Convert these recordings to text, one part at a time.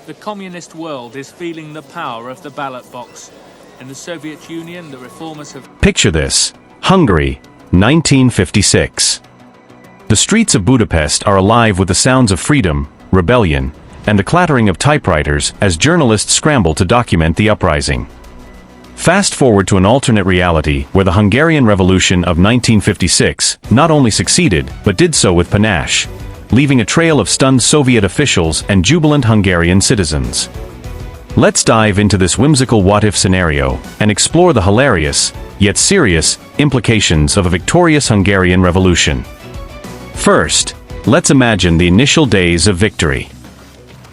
The communist world is feeling the power of the ballot box. In the Soviet Union, the reformers have... Picture this. Hungary, 1956. The streets of Budapest are alive with the sounds of freedom, rebellion, and the clattering of typewriters as journalists scramble to document the uprising. Fast forward to an alternate reality where the Hungarian Revolution of 1956 not only succeeded but did so with panache, leaving a trail of stunned Soviet officials and jubilant Hungarian citizens. Let's dive into this whimsical what-if scenario and explore the hilarious, yet serious, implications of a victorious Hungarian revolution. First, let's imagine the initial days of victory.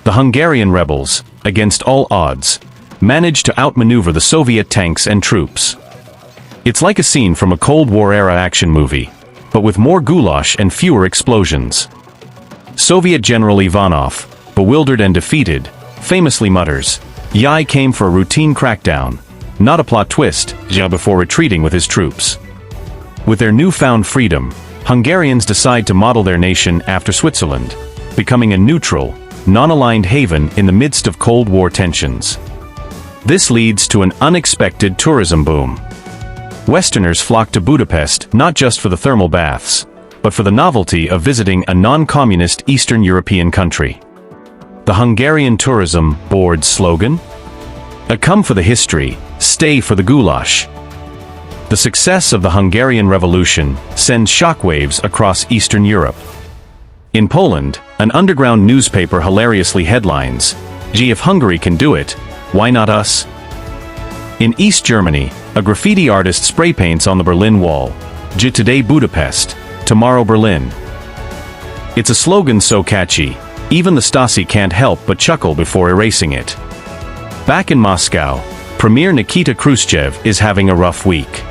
The Hungarian rebels, against all odds, managed to outmaneuver the Soviet tanks and troops. It's like a scene from a Cold War-era action movie, but with more goulash and fewer explosions. Soviet General Ivanov, bewildered and defeated, famously mutters, "I came for a routine crackdown, not a plot twist," before retreating with his troops. With their newfound freedom, Hungarians decide to model their nation after Switzerland, becoming a neutral, non-aligned haven in the midst of Cold War tensions. This leads to an unexpected tourism boom. Westerners flock to Budapest not just for the thermal baths, but for the novelty of visiting a non-communist Eastern European country. The Hungarian Tourism Board's slogan? "A come for the history, stay for the goulash." The success of the Hungarian Revolution sends shockwaves across Eastern Europe. In Poland, an underground newspaper hilariously headlines, "Gee, if Hungary can do it, why not us?" In East Germany, a graffiti artist spray paints on the Berlin Wall, "Gee, today Budapest, tomorrow Berlin." It's a slogan so catchy, even the Stasi can't help but chuckle before erasing it. Back in Moscow, Premier Nikita Khrushchev is having a rough week.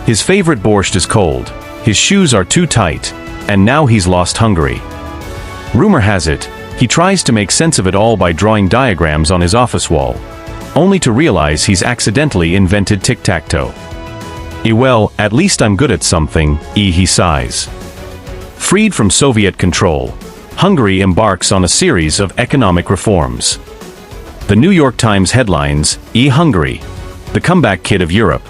His favorite borscht is cold, his shoes are too tight, and now he's lost Hungary. Rumor has it, he tries to make sense of it all by drawing diagrams on his office wall, only to realize he's accidentally invented tic-tac-toe. Well, at least I'm good at something, he sighs. Freed from Soviet control, Hungary embarks on a series of economic reforms. The New York Times headlines, "Hungary, the comeback kid of Europe."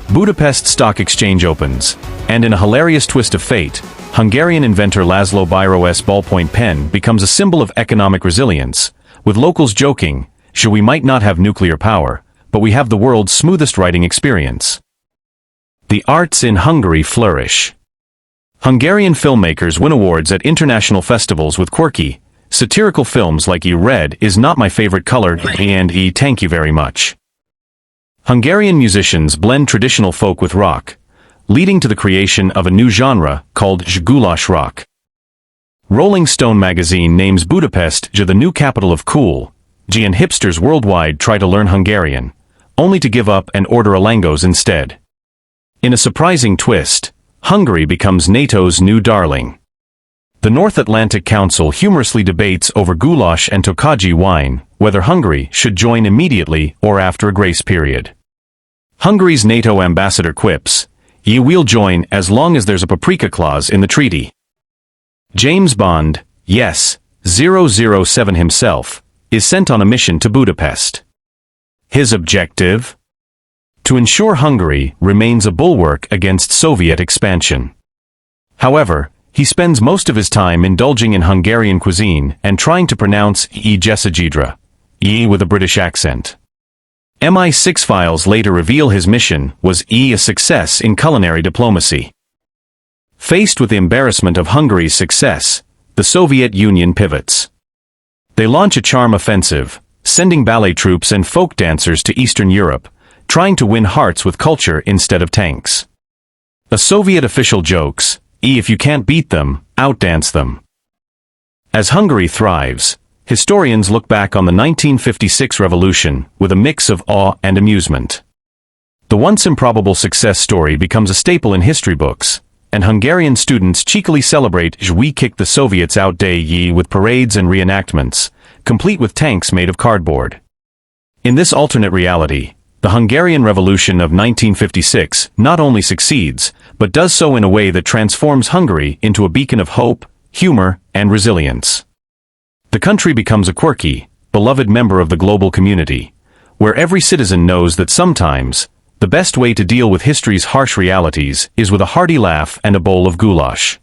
Budapest Stock Exchange opens, and in a hilarious twist of fate, Hungarian inventor Laszlo Biro's ballpoint pen becomes a symbol of economic resilience, with locals joking, "Sure, we might not have nuclear power, but we have the world's smoothest writing experience." The arts in Hungary flourish. Hungarian filmmakers win awards at international festivals with quirky, satirical films like Red is not my favorite color and thank you very much. Hungarian musicians blend traditional folk with rock, leading to the creation of a new genre called goulash rock. Rolling Stone magazine names Budapest the new capital of cool, and hipsters worldwide try to learn Hungarian, only to give up and order alangos instead. In a surprising twist, Hungary becomes NATO's new darling. The North Atlantic Council humorously debates over goulash and tokaji wine, whether Hungary should join immediately or after a grace period. Hungary's NATO ambassador quips, "You will join as long as there's a paprika clause in the treaty." James Bond, yes, 007 himself, is sent on a mission to Budapest. His objective? To ensure Hungary remains a bulwark against Soviet expansion. However, he spends most of his time indulging in Hungarian cuisine and trying to pronounce Jeszedra, with a British accent. MI6 files later reveal his mission was a success in culinary diplomacy. Faced with the embarrassment of Hungary's success, the Soviet Union pivots. They launch a charm offensive, sending ballet troupes and folk dancers to Eastern Europe, trying to win hearts with culture instead of tanks. A Soviet official jokes, "If you can't beat them, outdance them." As Hungary thrives, historians look back on the 1956 revolution with a mix of awe and amusement. The once improbable success story becomes a staple in history books, and Hungarian students cheekily celebrate "We kicked the Soviets out day" with parades and reenactments, complete with tanks made of cardboard. In this alternate reality, the Hungarian Revolution of 1956 not only succeeds, but does so in a way that transforms Hungary into a beacon of hope, humor, and resilience. The country becomes a quirky, beloved member of the global community, where every citizen knows that sometimes, the best way to deal with history's harsh realities is with a hearty laugh and a bowl of goulash.